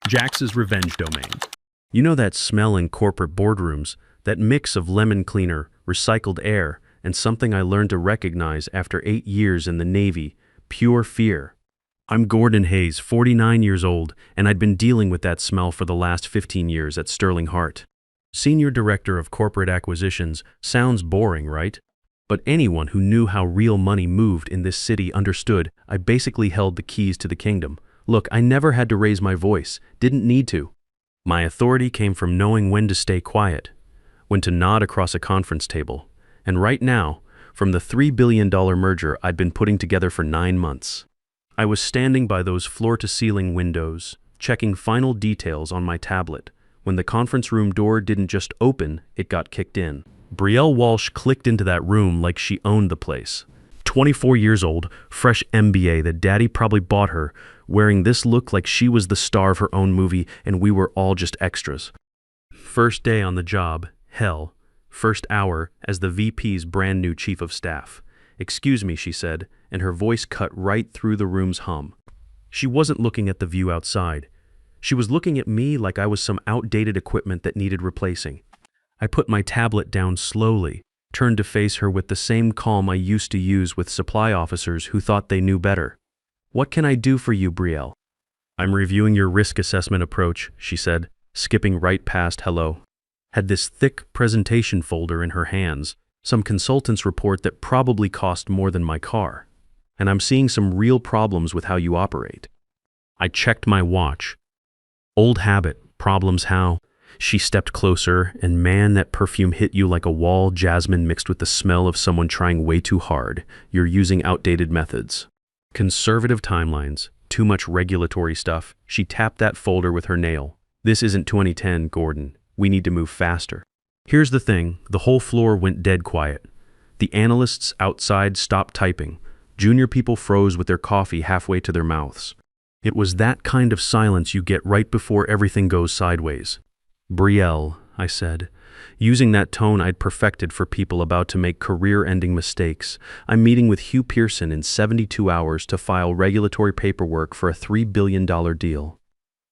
Jax's revenge domain. You know that smell in corporate boardrooms, that mix of lemon cleaner, recycled air, and something I learned to recognize after 8 years in the Navy, pure fear. I'm Gordon Hayes, 49 years old, and I'd been dealing with that smell for the last 15 years at Sterling Hart. Senior Director of Corporate Acquisitions sounds boring, right? But anyone who knew how real money moved in this city understood I basically held the keys to the kingdom. Look, I never had to raise my voice, didn't need to. My authority came from knowing when to stay quiet, when to nod across a conference table, and right now, from the $3 billion merger I'd been putting together for 9 months. I was standing by those floor-to-ceiling windows, checking final details on my tablet, when the conference room door didn't just open, it got kicked in. Brielle Walsh clicked into that room like she owned the place. 24 years old, fresh MBA that daddy probably bought her, wearing this look like she was the star of her own movie and we were all just extras. First day on the job, hell. First hour as the VP's brand new chief of staff. "Excuse me," she said, and her voice cut right through the room's hum. She wasn't looking at the view outside. She was looking at me like I was some outdated equipment that needed replacing. I put my tablet down slowly, turned to face her with the same calm I used to use with supply officers who thought they knew better. "What can I do for you, Brielle?" "I'm reviewing your risk assessment approach," she said, skipping right past hello. Had this thick presentation folder in her hands, some consultant's report that probably cost more than my car. "And I'm seeing some real problems with how you operate." I checked my watch. Old habit, problems how? She stepped closer, and man, that perfume hit you like a wall jasmine mixed with the smell of someone trying way too hard. You're using outdated methods. Conservative timelines, too much regulatory stuff. She tapped that folder with her nail. "This isn't 2010, Gordon. We need to move faster." Here's the thing, the whole floor went dead quiet. The analysts outside stopped typing. Junior people froze with their coffee halfway to their mouths. It was that kind of silence you get right before everything goes sideways. "Brielle," I said, using that tone I'd perfected for people about to make career-ending mistakes. "I'm meeting with Hugh Pearson in 72 hours to file regulatory paperwork for a $3 billion deal."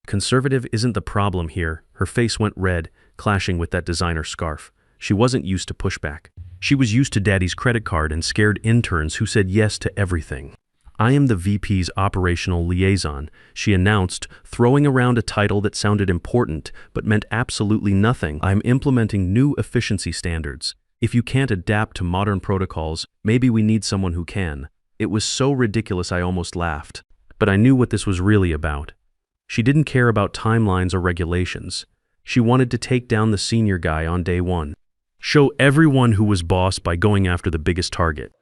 Conservative isn't the problem here. Her face went red, clashing with that designer scarf. She wasn't used to pushback. She was used to daddy's credit card and scared interns who said yes to everything. "I am the VP's operational liaison," she announced, throwing around a title that sounded important but meant absolutely nothing. "I'm implementing new efficiency standards. If you can't adapt to modern protocols, maybe we need someone who can." It was so ridiculous I almost laughed. But I knew what this was really about. She didn't care about timelines or regulations. She wanted to take down the senior guy on day one. Show everyone who was boss by going after the biggest target.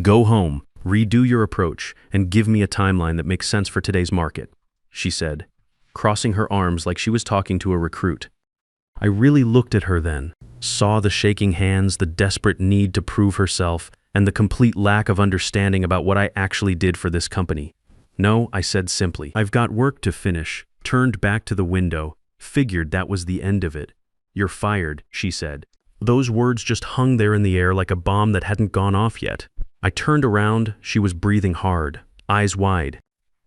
"Go home, redo your approach, and give me a timeline that makes sense for today's market," she said, crossing her arms like she was talking to a recruit. I really looked at her then, saw the shaking hands, the desperate need to prove herself, and the complete lack of understanding about what I actually did for this company. "No," I said simply. "I've got work to finish," turned back to the window, figured that was the end of it. "You're fired," she said. Those words just hung there in the air like a bomb that hadn't gone off yet. I turned around, she was breathing hard, eyes wide.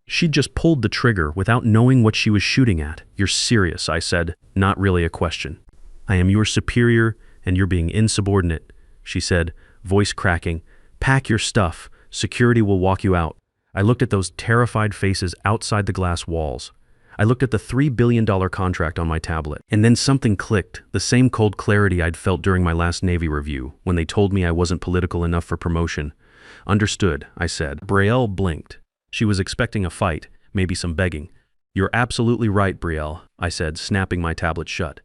She'd just pulled the trigger without knowing what she was shooting at. "You're serious," I said, not really a question. "I am your superior, and you're being insubordinate," she said, voice cracking. "Pack your stuff. Security will walk you out." I looked at those terrified faces outside the glass walls. I looked at the $3 billion contract on my tablet, and then something clicked, the same cold clarity I'd felt during my last Navy review, when they told me I wasn't political enough for promotion. "Understood," I said. Brielle blinked. She was expecting a fight, maybe some begging. "You're absolutely right, Brielle," I said, snapping my tablet shut.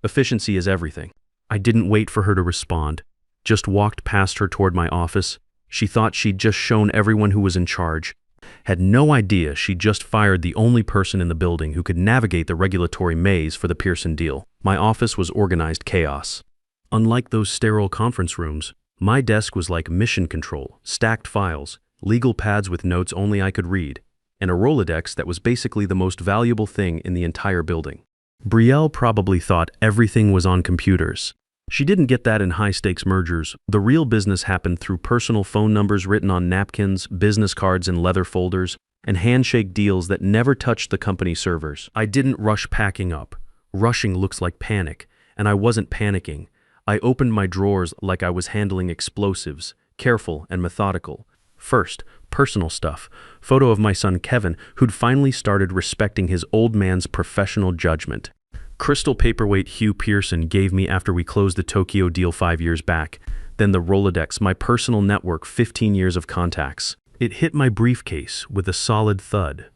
"Efficiency is everything." I didn't wait for her to respond, just walked past her toward my office. She thought she'd just shown everyone who was in charge. Had no idea she'd just fired the only person in the building who could navigate the regulatory maze for the Pearson deal. My office was organized chaos. Unlike those sterile conference rooms, my desk was like mission control, stacked files, legal pads with notes only I could read, and a Rolodex that was basically the most valuable thing in the entire building. Brielle probably thought everything was on computers. She didn't get that in high-stakes mergers. The real business happened through personal phone numbers written on napkins, business cards, and leather folders. and handshake deals that never touched the company servers. I didn't rush packing up. Rushing looks like panic, and I wasn't panicking. I opened my drawers like I was handling explosives, careful and methodical. First, personal stuff. Photo of my son Kevin, who'd finally started respecting his old man's professional judgment. Crystal paperweight Hugh Pearson gave me after we closed the Tokyo deal 5 years back. Then the Rolodex, my personal network, 15 years of contacts. It hit my briefcase with a solid thud.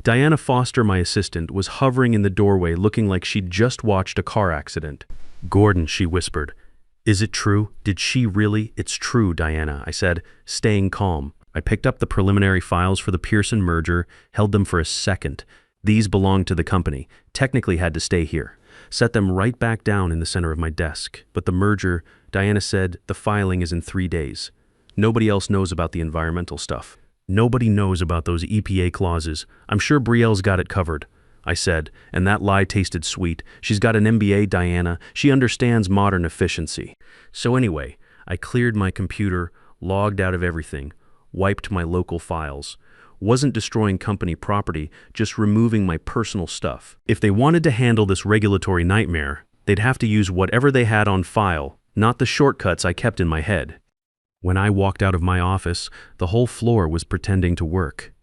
Diana Foster, my assistant, was hovering in the doorway looking like she'd just watched a car accident. "Gordon," she whispered. "Is it true? Did she really?" "It's true, Diana," I said, staying calm. I picked up the preliminary files for the Pearson merger, held them for a second. These belonged to the company, technically had to stay here. Set them right back down in the center of my desk. But the merger, Diana said, the filing is in 3 days. Nobody else knows about the environmental stuff. Nobody knows about those EPA clauses. I'm sure Brielle's got it covered, I said, and that lie tasted sweet. She's got an MBA, Diana. She understands modern efficiency. So anyway, I cleared my computer, logged out of everything, wiped my local files. Wasn't destroying company property, just removing my personal stuff. If they wanted to handle this regulatory nightmare, they'd have to use whatever they had on file, not the shortcuts I kept in my head. When I walked out of my office, the whole floor was pretending to work.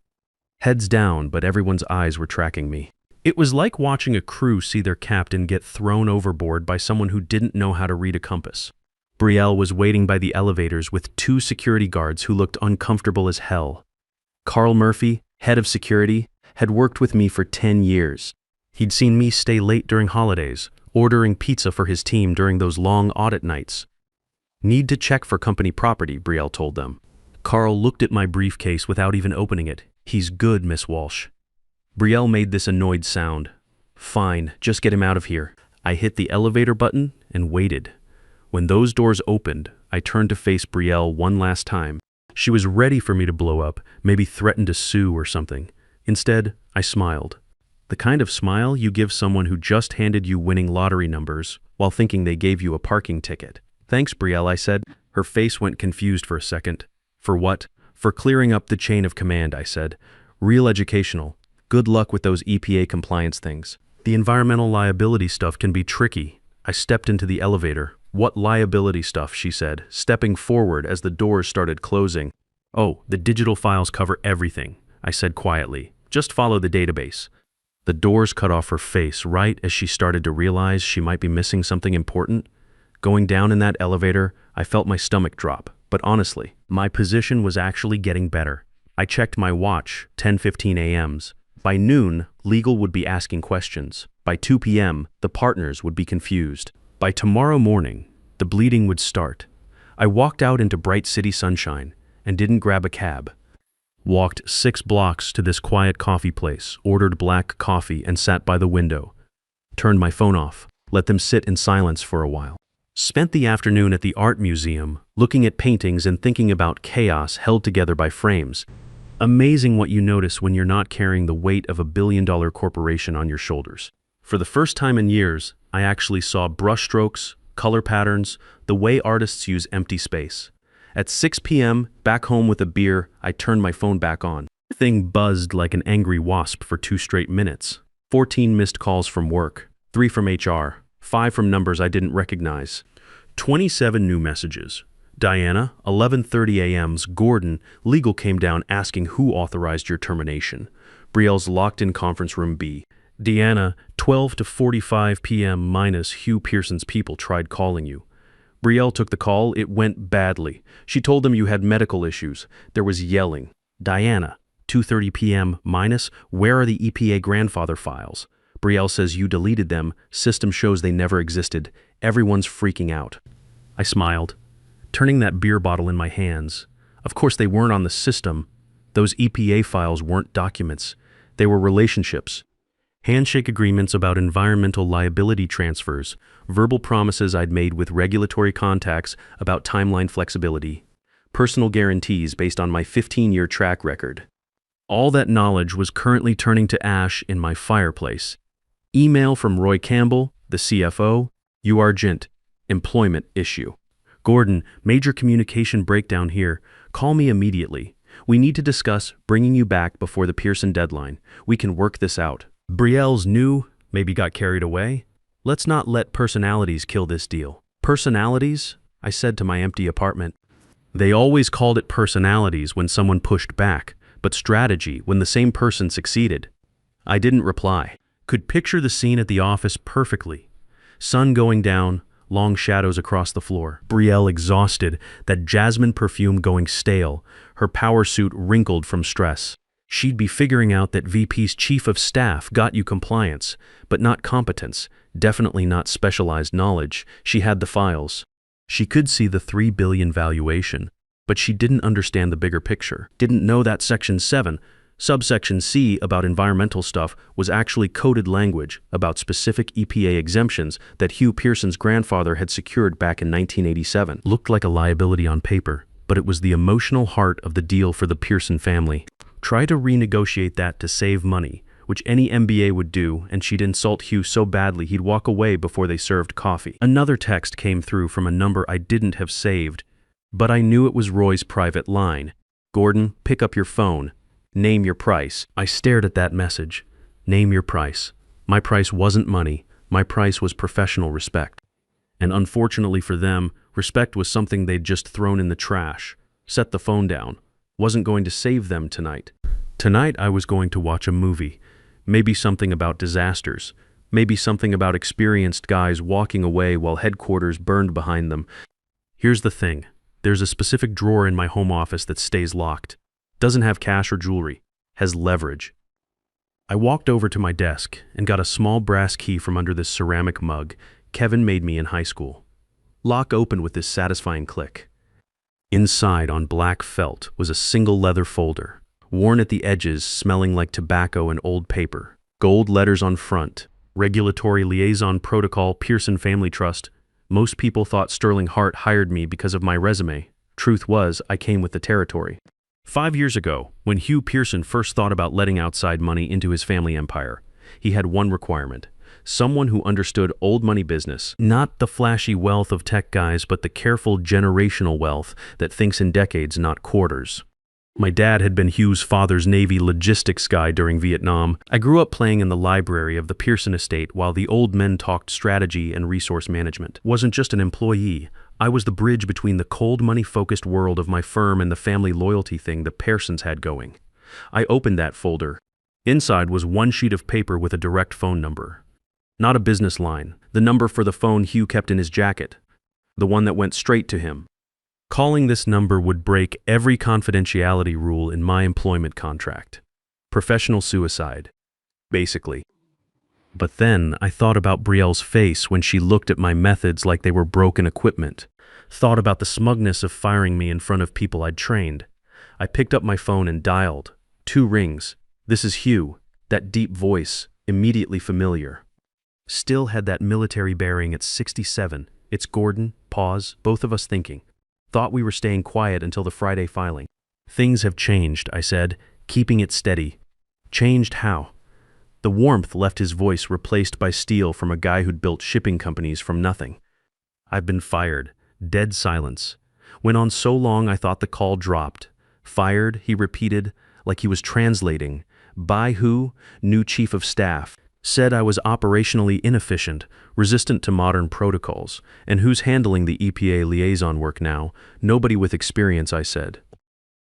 Heads down, but everyone's eyes were tracking me. It was like watching a crew see their captain get thrown overboard by someone who didn't know how to read a compass. Brielle was waiting by the elevators with 2 security guards who looked uncomfortable as hell. Carl Murphy, head of security, had worked with me for 10 years. He'd seen me stay late during holidays, ordering pizza for his team during those long audit nights. "Need to check for company property," Brielle told them. Carl looked at my briefcase without even opening it. "He's good, Miss Walsh." Brielle made this annoyed sound. "Fine, just get him out of here." I hit the elevator button and waited. When those doors opened, I turned to face Brielle one last time. She was ready for me to blow up, maybe threaten to sue or something. Instead, I smiled. The kind of smile you give someone who just handed you winning lottery numbers while thinking they gave you a parking ticket. "Thanks, Brielle," I said. Her face went confused for a second. "For what?" "For clearing up the chain of command," I said. "Real educational. Good luck with those EPA compliance things. The environmental liability stuff can be tricky." I stepped into the elevator. "What liability stuff?" she said, stepping forward as the doors started closing. "Oh, the digital files cover everything," I said quietly. "Just follow the database." The doors cut off her face right as she started to realize she might be missing something important. Going down in that elevator, I felt my stomach drop, but honestly, my position was actually getting better. I checked my watch, 10:15 a.m. By noon, legal would be asking questions. By 2 p.m., the partners would be confused. By tomorrow morning, the bleeding would start. I walked out into bright city sunshine and didn't grab a cab. Walked 6 blocks to this quiet coffee place, ordered black coffee, and sat by the window. Turned my phone off, let them sit in silence for a while. Spent the afternoon at the art museum, looking at paintings and thinking about chaos held together by frames. Amazing what you notice when you're not carrying the weight of a billion-dollar corporation on your shoulders. For the first time in years, I actually saw brushstrokes, color patterns, the way artists use empty space. At 6 p.m., back home with a beer, I turned my phone back on. The thing buzzed like an angry wasp for 2 straight minutes. 14 missed calls from work, 3 from HR, 5 from numbers I didn't recognize. 27 new messages. Diana, 11:30 a.m.'s Gordon, legal came down asking who authorized your termination. Brielle's locked-in conference room B. Deanna, 12 to 45 p.m. minus Hugh Pearson's people tried calling you. Brielle took the call. It went badly. She told them you had medical issues. There was yelling. Diana, 2:30 p.m. minus, where are the EPA grandfather files? Brielle says you deleted them. System shows they never existed. Everyone's freaking out. I smiled, turning that beer bottle in my hands. Of course they weren't on the system. Those EPA files weren't documents. They were relationships. Handshake agreements about environmental liability transfers, verbal promises I'd made with regulatory contacts about timeline flexibility, personal guarantees based on my 15-year track record. All that knowledge was currently turning to ash in my fireplace. Email from Roy Campbell, the CFO, urgent, employment issue. Gordon, major communication breakdown here. Call me immediately. We need to discuss bringing you back before the Pearson deadline. We can work this out. Brielle's new, maybe got carried away. Let's not let personalities kill this deal. Personalities? I said to my empty apartment. They always called it personalities when someone pushed back, but strategy when the same person succeeded. I didn't reply. Could picture the scene at the office perfectly. Sun going down, long shadows across the floor. Brielle exhausted, that jasmine perfume going stale, her power suit wrinkled from stress. She'd be figuring out that VP's chief of staff got you compliance, but not competence, definitely not specialized knowledge. She had the files. She could see the $3 billion valuation, but she didn't understand the bigger picture. Didn't know that Section 7, Subsection C about environmental stuff was actually coded language about specific EPA exemptions that Hugh Pearson's grandfather had secured back in 1987. Looked like a liability on paper, but it was the emotional heart of the deal for the Pearson family. Try to renegotiate that to save money, which any MBA would do, and she'd insult Hugh so badly he'd walk away before they served coffee. Another text came through from a number I didn't have saved, but I knew it was Roy's private line. Gordon, pick up your phone. Name your price. I stared at that message. Name your price. My price wasn't money. My price was professional respect. And unfortunately for them, respect was something they'd just thrown in the trash. Set the phone down. Wasn't going to save them tonight. Tonight I was going to watch a movie. Maybe something about disasters. Maybe something about experienced guys walking away while headquarters burned behind them. Here's the thing. There's a specific drawer in my home office that stays locked. Doesn't have cash or jewelry. Has leverage. I walked over to my desk and got a small brass key from under this ceramic mug Kevin made me in high school. Lock opened with this satisfying click. Inside, on black felt, was a single leather folder, worn at the edges, smelling like tobacco and old paper. Gold letters on front. Regulatory Liaison Protocol, Pearson Family Trust. Most people thought Sterling Hart hired me because of my resume. Truth was, I came with the territory. 5 years ago, when Hugh Pearson first thought about letting outside money into his family empire, he had one requirement. Someone who understood old money business, not the flashy wealth of tech guys, but the careful generational wealth that thinks in decades, not quarters. My dad had been Hugh's father's Navy logistics guy during Vietnam. I grew up playing in the library of the Pearson estate while the old men talked strategy and resource management. Wasn't just an employee. I was the bridge between the cold money-focused world of my firm and the family loyalty thing the Pearsons had going. I opened that folder. Inside was one sheet of paper with a direct phone number. Not a business line, the number for the phone Hugh kept in his jacket. The one that went straight to him. Calling this number would break every confidentiality rule in my employment contract. Professional suicide, basically. But then I thought about Brielle's face when she looked at my methods like they were broken equipment. Thought about the smugness of firing me in front of people I'd trained. I picked up my phone and dialed. 2 rings. This is Hugh. That deep voice, immediately familiar. Still had that military bearing at 67. It's Gordon. Pause. Both of us thinking. Thought we were staying quiet until the Friday filing. Things have changed, I said, keeping it steady. Changed how? The warmth left his voice, replaced by steel from a guy who'd built shipping companies from nothing. I've been fired. Dead silence. Went on so long I thought the call dropped. Fired, he repeated, like he was translating. By who? New chief of staff. Said I was operationally inefficient, resistant to modern protocols. And who's handling the EPA liaison work now? Nobody with experience, I said.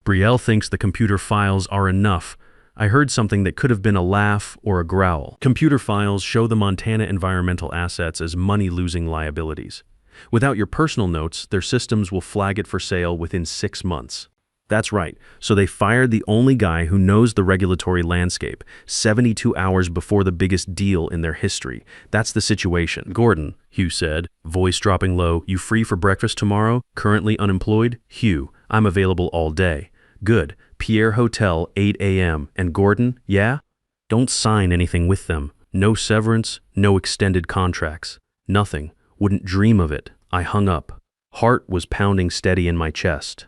Brielle thinks the computer files are enough. I heard something that could have been a laugh or a growl. Computer files show the Montana environmental assets as money-losing liabilities. Without your personal notes, their systems will flag it for sale within 6 months. That's right, so they fired the only guy who knows the regulatory landscape, 72 hours before the biggest deal in their history. That's the situation. Gordon, Hugh said, voice dropping low, you free for breakfast tomorrow? Currently unemployed? Hugh, I'm available all day. Good. Pierre Hotel, 8 a.m. And Gordon, yeah? Don't sign anything with them. No severance, no extended contracts. Nothing. Wouldn't dream of it. I hung up. Heart was pounding steady in my chest.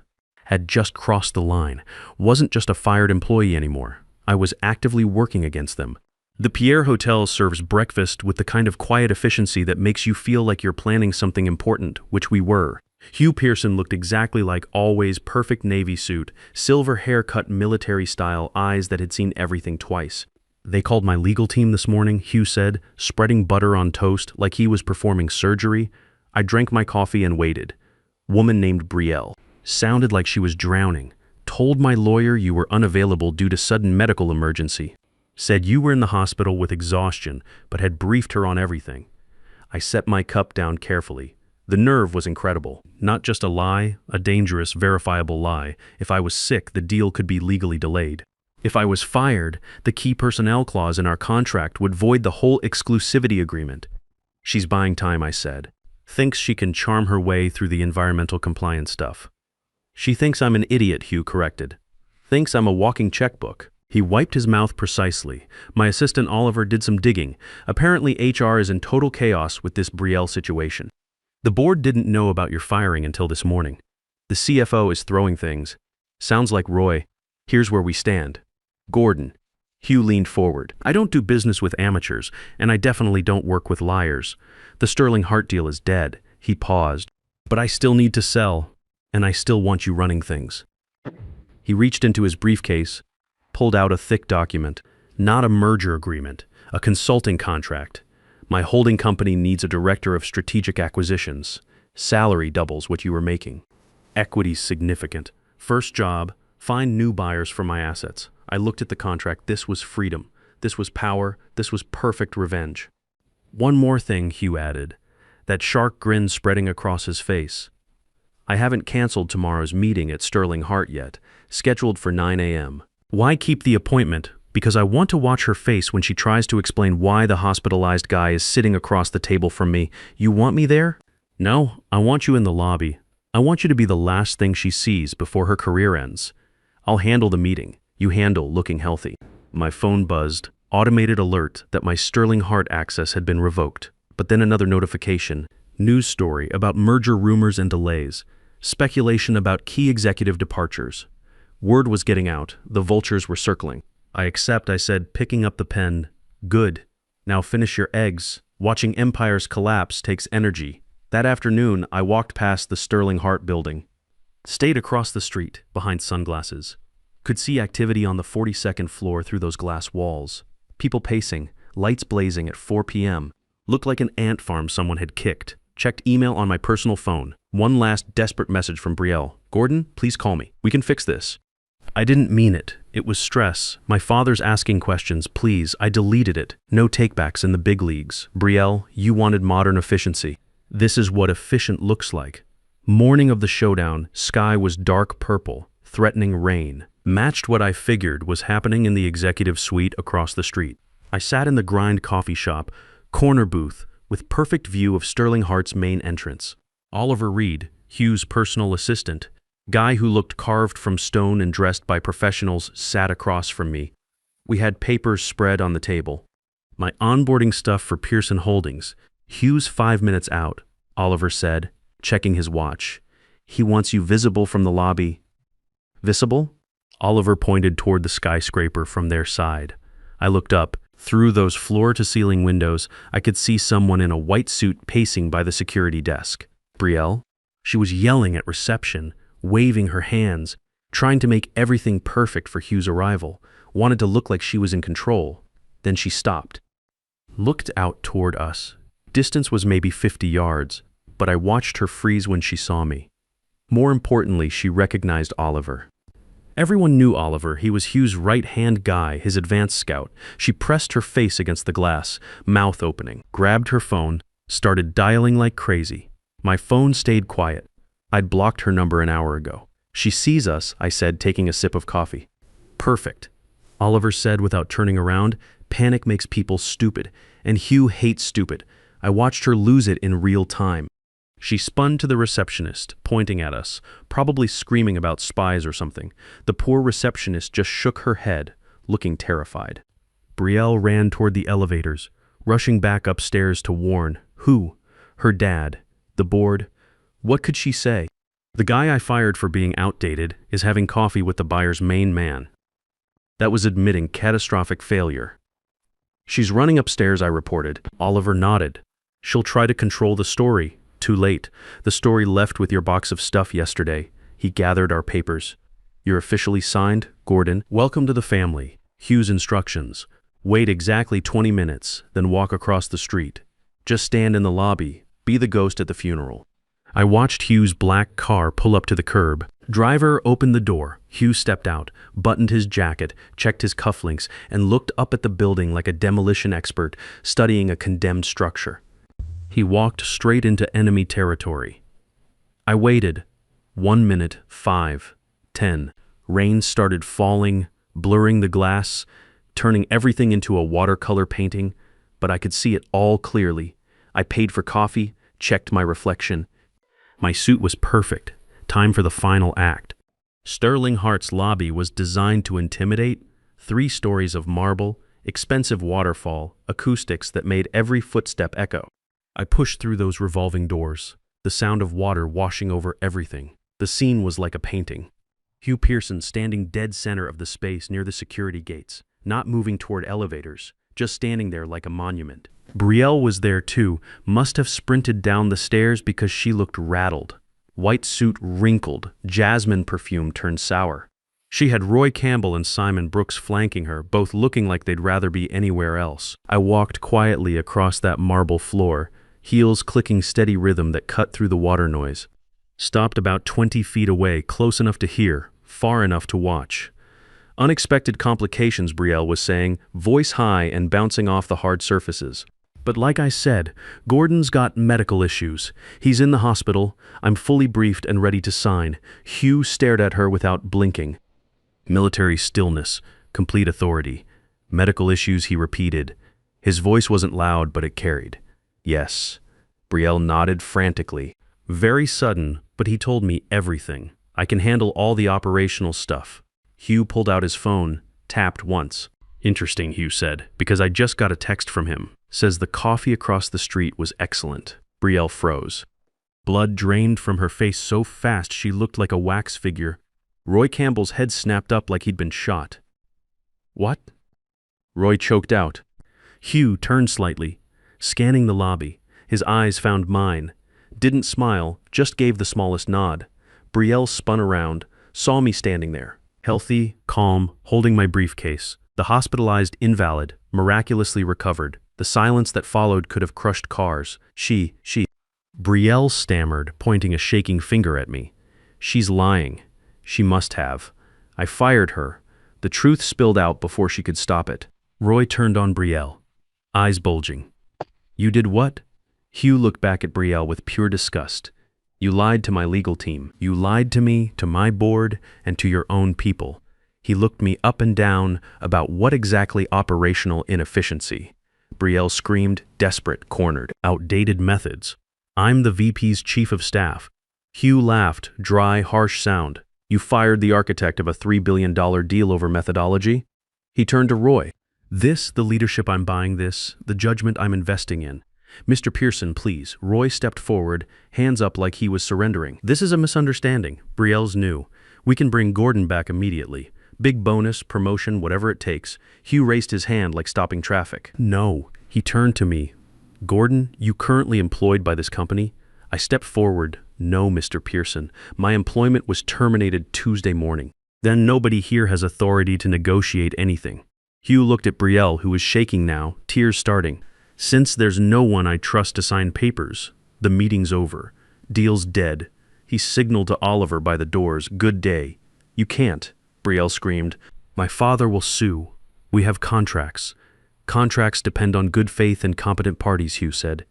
Had just crossed the line. Wasn't just a fired employee anymore. I was actively working against them. The Pierre Hotel serves breakfast with the kind of quiet efficiency that makes you feel like you're planning something important, which we were. Hugh Pearson looked exactly like always perfect Navy suit, silver haircut military style, eyes that had seen everything twice. They called my legal team this morning, Hugh said, spreading butter on toast like he was performing surgery. I drank my coffee and waited. Woman named Brielle. Sounded like she was drowning. Told my lawyer you were unavailable due to sudden medical emergency. Said you were in the hospital with exhaustion, but had briefed her on everything. I set my cup down carefully. The nerve was incredible. Not just a lie, a dangerous, verifiable lie. If I was sick, the deal could be legally delayed. If I was fired, the key personnel clause in our contract would void the whole exclusivity agreement. She's buying time, I said. Thinks she can charm her way through the environmental compliance stuff. She thinks I'm an idiot, Hugh corrected. Thinks I'm a walking checkbook. He wiped his mouth precisely. My assistant Oliver did some digging. Apparently HR is in total chaos with this Brielle situation. The board didn't know about your firing until this morning. The CFO is throwing things. Sounds like Roy. Here's where we stand. Gordon. Hugh leaned forward. I don't do business with amateurs, and I definitely don't work with liars. The Sterling Hart deal is dead. He paused. But I still need to sell, and I still want you running things. He reached into his briefcase, pulled out a thick document. Not a merger agreement, a consulting contract. My holding company needs a director of strategic acquisitions. Salary doubles what you were making. Equity's significant. First job, find new buyers for my assets. I looked at the contract. This was freedom. This was power. This was perfect revenge. One more thing, Hugh added, that shark grin spreading across his face. I haven't canceled tomorrow's meeting at Sterling Hart yet, scheduled for 9 a.m. Why keep the appointment? Because I want to watch her face when she tries to explain why the hospitalized guy is sitting across the table from me. You want me there? No, I want you in the lobby. I want you to be the last thing she sees before her career ends. I'll handle the meeting. You handle looking healthy. My phone buzzed, automated alert that my Sterling Hart access had been revoked. But then another notification, news story about merger rumors and delays, speculation about key executive departures. Word was getting out, the vultures were circling. I accept, I said, picking up the pen. Good. Now finish your eggs. Watching empires collapse takes energy. That afternoon, I walked past the Sterling Hart building. Stayed across the street, behind sunglasses. Could see activity on the 42nd floor through those glass walls. People pacing, lights blazing at 4 p.m. Looked like an ant farm someone had kicked. Checked email on my personal phone. One last desperate message from Brielle. Gordon, please call me. We can fix this. I didn't mean it. It was stress. My father's asking questions. Please, I deleted it. No takebacks in the big leagues. Brielle, you wanted modern efficiency. This is what efficient looks like. Morning of the showdown, sky was dark purple, threatening rain. Matched what I figured was happening in the executive suite across the street. I sat in the Grind coffee shop, corner booth, with perfect view of Sterling Hart's main entrance. Oliver Reed, Hugh's personal assistant, guy who looked carved from stone and dressed by professionals, sat across from me. We had papers spread on the table. My onboarding stuff for Pearson Holdings. Hugh's 5 minutes out, Oliver said, checking his watch. He wants you visible from the lobby. Visible? Oliver pointed toward the skyscraper from their side. I looked up. Through those floor-to-ceiling windows, I could see someone in a white suit pacing by the security desk. Brielle? She was yelling at reception, waving her hands, trying to make everything perfect for Hugh's arrival, wanted to look like she was in control. Then she stopped. Looked out toward us. Distance was maybe 50 yards, but I watched her freeze when she saw me. More importantly, she recognized Oliver. Everyone knew Oliver. He was Hugh's right-hand guy, his advanced scout. She pressed her face against the glass, mouth opening, grabbed her phone, started dialing like crazy. My phone stayed quiet. I'd blocked her number an hour ago. She sees us, I said, taking a sip of coffee. Perfect. Oliver said without turning around. Panic makes people stupid, and Hugh hates stupid. I watched her lose it in real time. She spun to the receptionist, pointing at us, probably screaming about spies or something. The poor receptionist just shook her head, looking terrified. Brielle ran toward the elevators, rushing back upstairs to warn. Who? Her dad. The board. What could she say? The guy I fired for being outdated is having coffee with the buyer's main man. That was admitting catastrophic failure. She's running upstairs, I reported. Oliver nodded. She'll try to control the story. Too late. The story left with your box of stuff yesterday. He gathered our papers. You're officially signed, Gordon. Welcome to the family. Hugh's instructions. Wait exactly 20 minutes, then walk across the street. Just stand in the lobby. Be the ghost at the funeral. I watched Hugh's black car pull up to the curb. Driver opened the door. Hugh stepped out, buttoned his jacket, checked his cufflinks, and looked up at the building like a demolition expert studying a condemned structure. He walked straight into enemy territory. I waited. 1 minute, 5, 10. Rain started falling, blurring the glass, turning everything into a watercolor painting, but I could see it all clearly. I paid for coffee, checked my reflection. My suit was perfect. Time for the final act. Sterling Hart's lobby was designed to intimidate. 3 stories of marble, expensive waterfall, acoustics that made every footstep echo. I pushed through those revolving doors, the sound of water washing over everything. The scene was like a painting. Hugh Pearson standing dead center of the space near the security gates, not moving toward elevators, just standing there like a monument. Brielle was there too, must have sprinted down the stairs because she looked rattled. White suit wrinkled, jasmine perfume turned sour. She had Roy Campbell and Simon Brooks flanking her, both looking like they'd rather be anywhere else. I walked quietly across that marble floor, heels clicking steady rhythm that cut through the water noise. Stopped about 20 feet away, close enough to hear, far enough to watch. Unexpected complications, Brielle was saying, voice high and bouncing off the hard surfaces. But like I said, Gordon's got medical issues. He's in the hospital. I'm fully briefed and ready to sign. Hugh stared at her without blinking. Military stillness, complete authority. Medical issues, he repeated. His voice wasn't loud, but it carried. Yes. Brielle nodded frantically. Very sudden, but he told me everything. I can handle all the operational stuff. Hugh pulled out his phone, tapped once. Interesting, Hugh said, because I just got a text from him. Says the coffee across the street was excellent. Brielle froze. Blood drained from her face so fast she looked like a wax figure. Roy Campbell's head snapped up like he'd been shot. What? Roy choked out. Hugh turned slightly, scanning the lobby. His eyes found mine. Didn't smile, just gave the smallest nod. Brielle spun around, saw me standing there. Healthy, calm, holding my briefcase. The hospitalized invalid, miraculously recovered. The silence that followed could have crushed cars. She. Brielle stammered, pointing a shaking finger at me. She's lying. She must have. I fired her. The truth spilled out before she could stop it. Roy turned on Brielle, eyes bulging. You did what? Hugh looked back at Brielle with pure disgust. You lied to my legal team. You lied to me, to my board, and to your own people. He looked me up and down about what exactly operational inefficiency. Brielle screamed, desperate, cornered. Outdated methods. I'm the VP's chief of staff. Hugh laughed, dry, harsh sound. You fired the architect of a $3 billion deal over methodology? He turned to Roy. This, the leadership I'm buying this, the judgment I'm investing in. Mr. Pearson, please. Roy stepped forward, hands up like he was surrendering. This is a misunderstanding. Brielle's new. We can bring Gordon back immediately. Big bonus, promotion, whatever it takes. Hugh raised his hand like stopping traffic. No. He turned to me. Gordon, you currently employed by this company? I stepped forward. No, Mr. Pearson. My employment was terminated Tuesday morning. Then nobody here has authority to negotiate anything. Hugh looked at Brielle, who was shaking now, tears starting. Since there's no one I trust to sign papers, the meeting's over. Deal's dead. He signaled to Oliver by the doors, good day. You can't, Brielle screamed. My father will sue. We have contracts. Contracts depend on good faith and competent parties, Hugh said.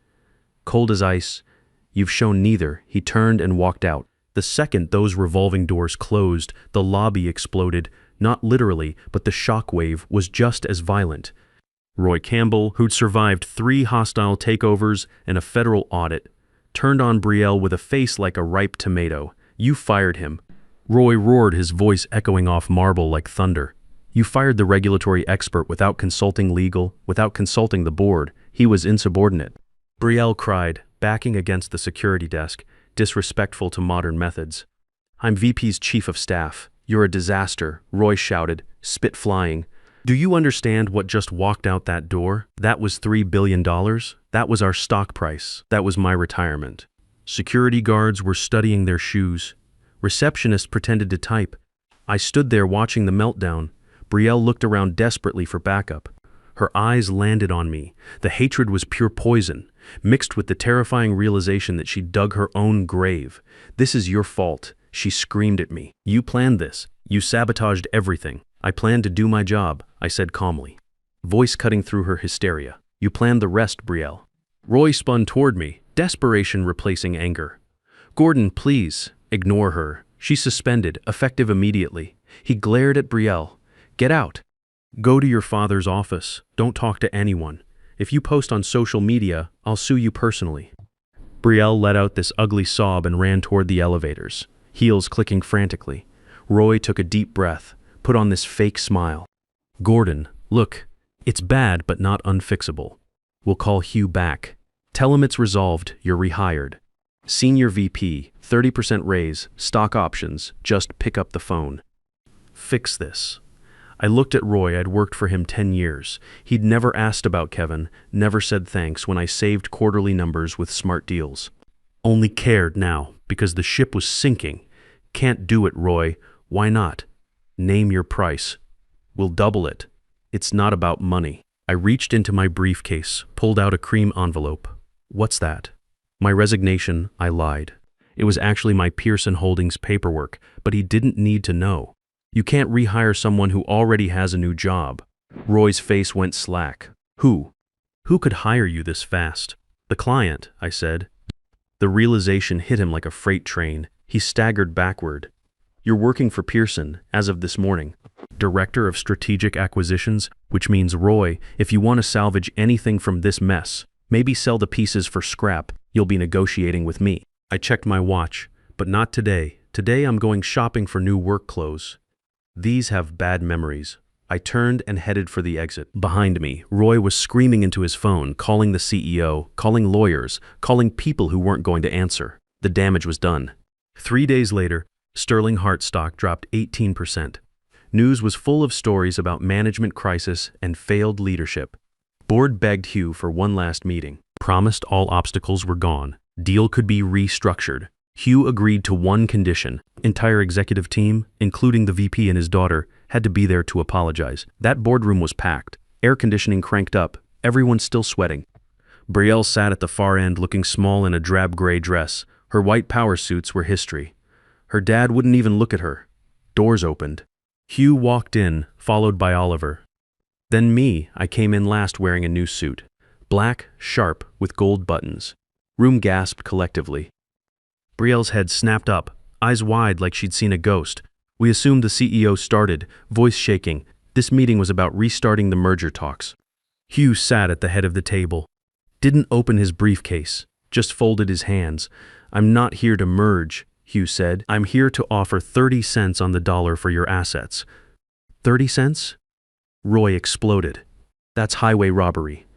Cold as ice. You've shown neither. He turned and walked out. The second those revolving doors closed, the lobby exploded. Not literally, but the shockwave was just as violent. Roy Campbell, who'd survived 3 hostile takeovers and a federal audit, turned on Brielle with a face like a ripe tomato. You fired him. Roy roared, his voice echoing off marble like thunder. You fired the regulatory expert without consulting legal, without consulting the board. He was insubordinate. Brielle cried, backing against the security desk, disrespectful to modern methods. I'm VP's chief of staff. You're a disaster, Roy shouted, spit flying. Do you understand what just walked out that door? That was $3 billion. That was our stock price. That was my retirement. Security guards were studying their shoes. Receptionists pretended to type. I stood there watching the meltdown. Brielle looked around desperately for backup. Her eyes landed on me. The hatred was pure poison, mixed with the terrifying realization that she dug her own grave. "This is your fault," she screamed at me. "You planned this. You sabotaged everything." "I planned to do my job," I said calmly, voice cutting through her hysteria. "You planned the rest, Brielle." Roy spun toward me, desperation replacing anger. "Gordon, please." "Ignore her. She's suspended, effective immediately." He glared at Brielle. "Get out. Go to your father's office. Don't talk to anyone. If you post on social media, I'll sue you personally." Brielle let out this ugly sob and ran toward the elevators, heels clicking frantically. Roy took a deep breath, put on this fake smile. "Gordon, look, it's bad but not unfixable. We'll call Hugh back. Tell him it's resolved, you're rehired. Senior VP, 30% raise, stock options, just pick up the phone. Fix this." I looked at Roy. I'd worked for him 10 years. He'd never asked about Kevin, never said thanks when I saved quarterly numbers with smart deals. Only cared now, because the ship was sinking. "Can't do it, Roy. Why not? Name your price. We'll double it. It's not about money." I reached into my briefcase, pulled out a cream envelope. "What's that?" My resignation, I lied. It was actually my Pearson Holdings paperwork, but he didn't need to know. "You can't rehire someone who already has a new job." Roy's face went slack. Who could hire you this fast?" "The client," I said. The realization hit him like a freight train. He staggered backward. "You're working for Pearson, as of this morning. Director of Strategic Acquisitions, which means, Roy, if you want to salvage anything from this mess, maybe sell the pieces for scrap, you'll be negotiating with me." I checked my watch, but not today. Today I'm going shopping for new work clothes. These have bad memories. I turned and headed for the exit. Behind me, Roy was screaming into his phone, calling the CEO, calling lawyers, calling people who weren't going to answer. The damage was done. 3 days later, Sterling Heart stock dropped 18%. News was full of stories about management crisis and failed leadership. Board begged Hugh for one last meeting. Promised all obstacles were gone. Deal could be restructured. Hugh agreed to one condition. Entire executive team, including the VP and his daughter, had to be there to apologize. That boardroom was packed, air conditioning cranked up, everyone still sweating. Brielle sat at the far end looking small in a drab gray dress. Her white power suits were history. Her dad wouldn't even look at her. Doors opened. Hugh walked in, followed by Oliver. Then me. I came in last wearing a new suit. Black, sharp, with gold buttons. Room gasped collectively. Brielle's head snapped up, eyes wide like she'd seen a ghost. We assumed the CEO started, voice shaking. This meeting was about restarting the merger talks. Hugh sat at the head of the table. Didn't open his briefcase, just folded his hands. "I'm not here to merge," Hugh said. "I'm here to offer 30 cents on the dollar for your assets." 30 cents? Roy exploded. "That's highway robbery.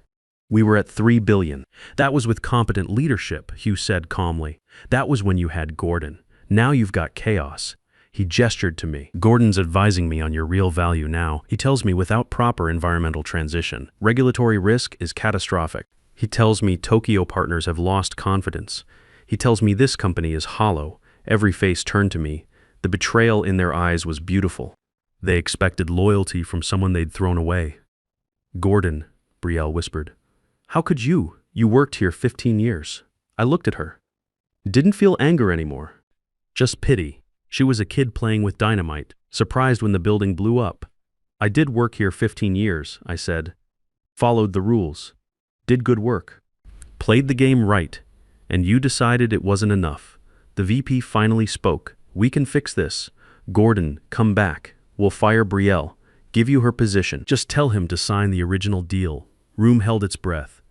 We were at 3 billion. That was with competent leadership," Hugh said calmly. "That was when you had Gordon. Now you've got chaos." He gestured to me. "Gordon's advising me on your real value now. He tells me without proper environmental transition, regulatory risk is catastrophic. He tells me Tokyo partners have lost confidence. He tells me this company is hollow." Every face turned to me. The betrayal in their eyes was beautiful. They expected loyalty from someone they'd thrown away. "Gordon," Brielle whispered. "How could you? You worked here 15 years. I looked at her. Didn't feel anger anymore. Just pity. She was a kid playing with dynamite, surprised when the building blew up. "I did work here 15 years, I said. Followed the rules. Did good work. Played the game right. And you decided it wasn't enough." The VP finally spoke. "We can fix this. Gordon, come back. We'll fire Brielle. Give you her position. Just tell him to sign the original deal." Room held its breath.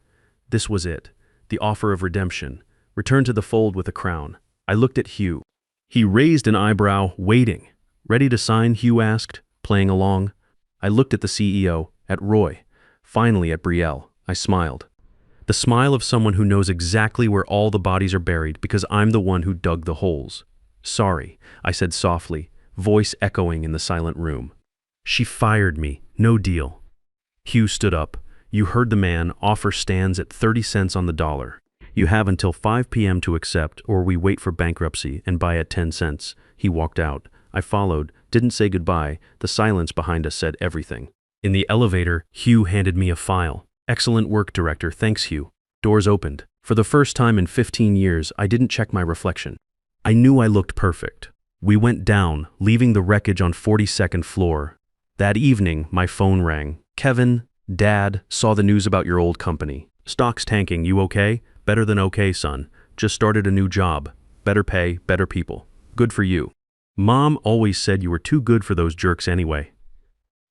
This was it. The offer of redemption. Return to the fold with a crown. I looked at Hugh. He raised an eyebrow, waiting. "Ready to sign?" Hugh asked, playing along. I looked at the CEO, at Roy, finally at Brielle. I smiled. The smile of someone who knows exactly where all the bodies are buried because I'm the one who dug the holes. "Sorry," I said softly, voice echoing in the silent room. "She fired me. No deal." Hugh stood up. "You heard the man. Offer stands at 30 cents on the dollar." You have until 5 p.m. to accept, or we wait for bankruptcy and buy at 10 cents. He walked out. I followed, didn't say goodbye. The silence behind us said everything. In the elevator, Hugh handed me a file. Excellent work, director. Thanks, Hugh. Doors opened. For the first time in 15 years, I didn't check my reflection. I knew I looked perfect. We went down, leaving the wreckage on 42nd floor. That evening, my phone rang. Kevin, Dad, saw the news about your old company. Stock's tanking. You okay? Better than okay, son. Just started a new job. Better pay, better people. Good for you. Mom always said you were too good for those jerks anyway.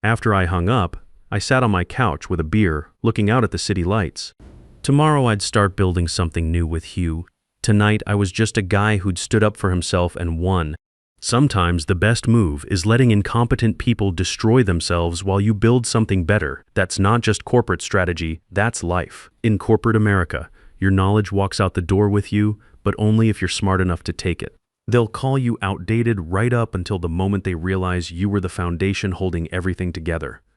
After I hung up, I sat on my couch with a beer, looking out at the city lights. Tomorrow I'd start building something new with Hugh. Tonight I was just a guy who'd stood up for himself and won. Sometimes the best move is letting incompetent people destroy themselves while you build something better. That's not just corporate strategy, that's life. In corporate America, your knowledge walks out the door with you, but only if you're smart enough to take it. They'll call you outdated right up until the moment they realize you were the foundation holding everything together.